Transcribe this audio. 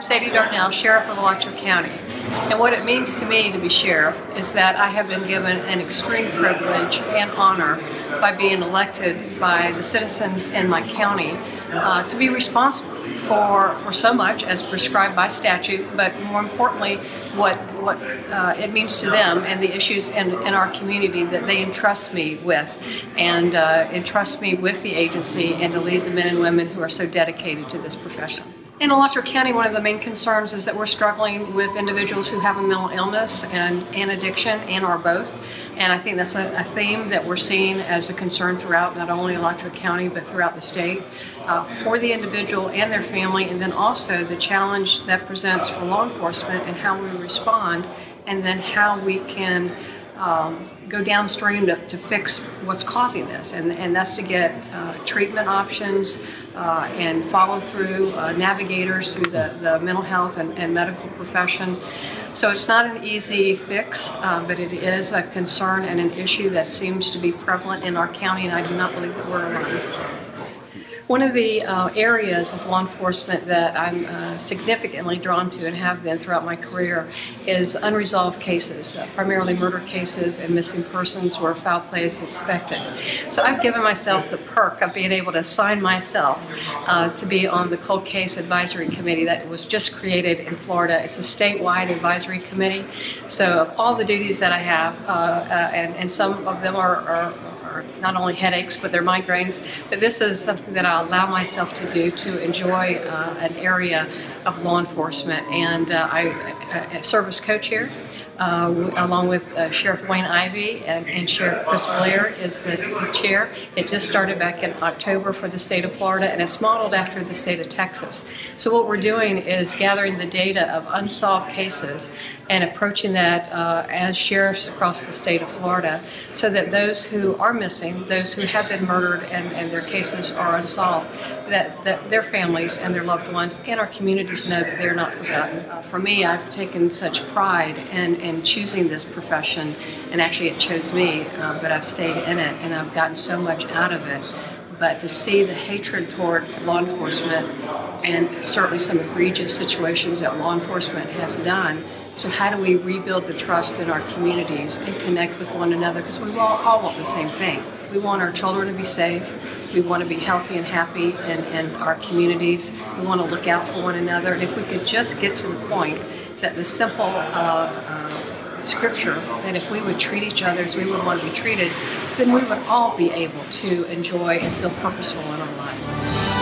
Sadie Darnell, Sheriff of Alachua County. And what it means to me to be sheriff is that I have been given an extreme privilege and honor by being elected by the citizens in my county to be responsible for so much as prescribed by statute, but more importantly, what it means to them and the issues in our community that they entrust me with, and entrust me with the agency and to lead the men and women who are so dedicated to this profession. In Alachua County, one of the main concerns is that we're struggling with individuals who have a mental illness and addiction, and or both. And I think that's a theme that we're seeing as a concern throughout not only Alachua County but throughout the state for the individual and their family, and then also the challenge that presents for law enforcement and how we respond, and then how we can go downstream to fix what's causing this, and that's to get treatment options and follow through navigators through the mental health and medical profession. So it's not an easy fix, but it is a concern and an issue that seems to be prevalent in our county, and I do not believe that we're alone. One of the areas of law enforcement that I'm significantly drawn to and have been throughout my career is unresolved cases, primarily murder cases and missing persons where foul play is suspected. So I've given myself the perk of being able to assign myself to be on the Cold Case Advisory Committee that was just created in Florida. It's a statewide advisory committee. So of all the duties that I have, and some of them are not only headaches, but they're migraines. But this is something that I allow myself to do to enjoy an area of law enforcement. And I serve as co-chair, along with Sheriff Wayne Ivey, and Sheriff Chris Blair is the chair. It just started back in October for the state of Florida, and it's modeled after the state of Texas. So what we're doing is gathering the data of unsolved cases and approaching that as sheriffs across the state of Florida, so that those who are missing, those who have been murdered and their cases are unsolved, that their families and their loved ones and our communities know that they're not forgotten. For me, I've taken such pride in choosing this profession, and actually it chose me, but I've stayed in it and I've gotten so much out of it. But to see the hatred toward law enforcement, and certainly some egregious situations that law enforcement has done, so how do we rebuild the trust in our communities and connect with one another? Because we all want the same things. We want our children to be safe. We want to be healthy and happy in our communities. We want to look out for one another. And if we could just get to the point that the simple scripture, that if we would treat each other as we would want to be treated, then we would all be able to enjoy and feel purposeful in our lives.